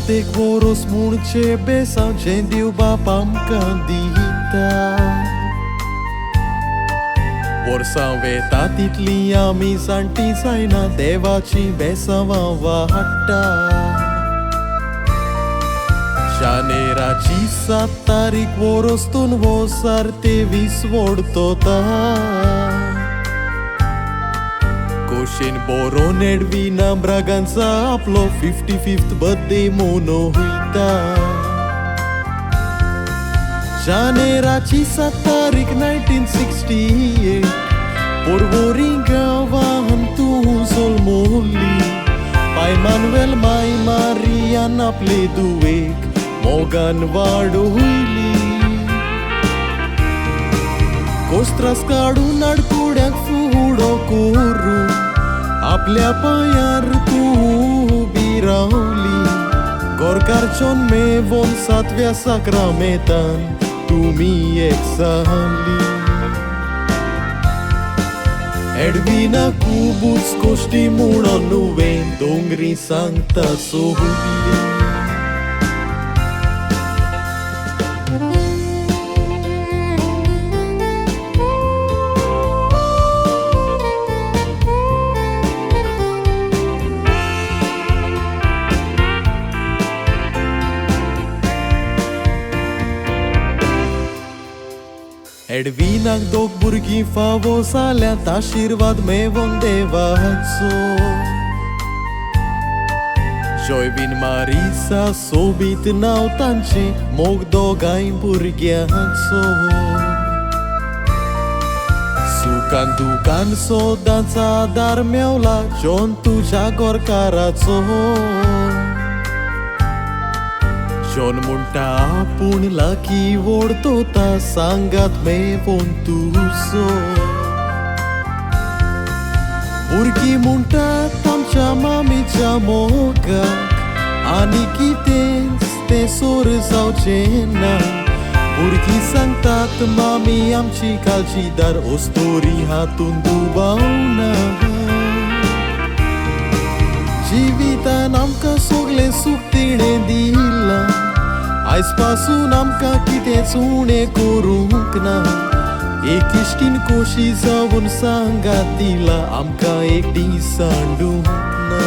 प्रत्येक वरोस म्हणचे बेसांचे देव बाप आमकां दिता वर्सां वेता तितली आमी जाणटी जायना देवाची बेसांवां वाडटा जानेराची 7 तारीख वरोस्तून वोसार 23 वोडतोता कोशेन बोरोन एडविना ब्रागांचा आपलो 55th बर्थडे मनोयता जानेराची 7 तारीख 1968 पोरवोरी गांवान तूं सोलमोली पाय मानुएल माय मारियान आपले दुवेक मोगान वाडोयली कोस्त्रास काडून आडकुड्याक फुडो करून आपल्या पांयार तूं उबी रावली गोरकारचोन मेवोन 7व्या साक्रामेंतान तुमी एक जाली एडविना खूबच गोश्टी म्हणून नुवें दोंगरी सांगता सोहली एडविनाक 2 भुरगीं फावो जाल्यात आशिर्वाद मेवोन देवाचो जॉयवीन मारिसा सोबीत नांव तांचें मोग 2 भुरग्यांचो सुखान दुखान सोदांचा आदार मेवला जॉन तुज्या गोरकाराचो जॉन म्हणटा आपूण लागी वोडतोता सांगात मेवोन तुजो भुरगीं म्हणटात आमच्या मामीच्या मोगाक आनी कितेंच तें सोर जावचें ना भुरगीं सांगतात मामी आमची काळजीदार ओस्तोरी हातून दुबावना जिवितान आमकां सगळें सूख तिणें दिलां आयज पासून आमकां कितेंच उणें करूंक ना एक इश्टीन खोशी जावन सांगात दिला आमकां एकटी सांडूंक ना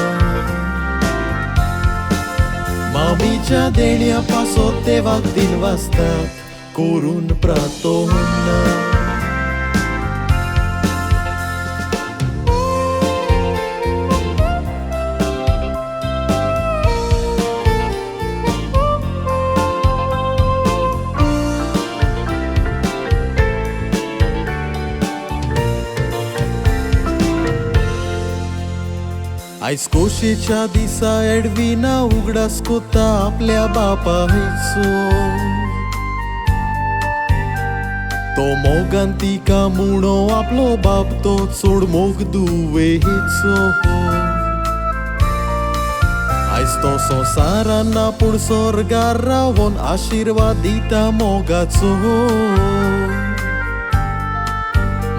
मामीच्या देण्या पासत देवाक दिन वाजतात करून प्रार्थना आयज खोशेच्या दिसा एडविना उगडास कोता आपल्या बापायचो तो मोगान तिका म्हणो आपलो बाप तो चोड मोग दुवेचो आयज तो संवसारान ना पूण स्वर्गार रावोन आशिर्वाद दिता मोगाचो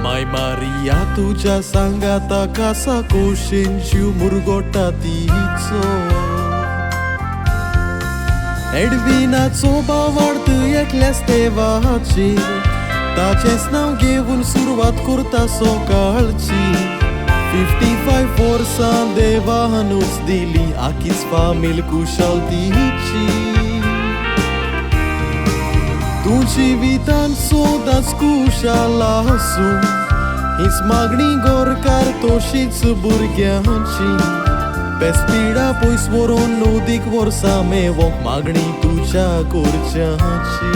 माय मारिया तुझ्या सांगाता कासा कोशेन जीव मुरगोटा तिचो एडविनाचो भावार्थ एकल्याच देवाचेर ताचेंच नांव घेवन सुरवात करता सकाळची 55 वर्सां देवानूच दिली आखीच फामील कुशलतीची तूं जिवितान सोदांच कुशाल आसूं हीच मागणी गोरकार तोशीच भुरग्यांची बेस्पिडा पयस व्हरून नोदीक वर्सां मेवोंक मागणी तुज्या गोरच्यांची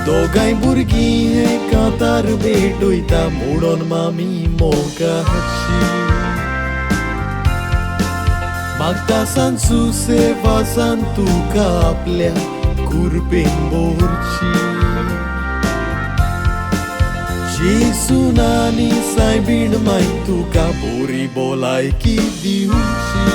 दोगांय भुरगीं एकांतार भेटयता म्हणून मामी मोगाची मागता सांचू सेवा सान तुका आपल्या कुरपेन बोरची जेसून आनी सायबीण माय तुका बोरी भलायकी दिवची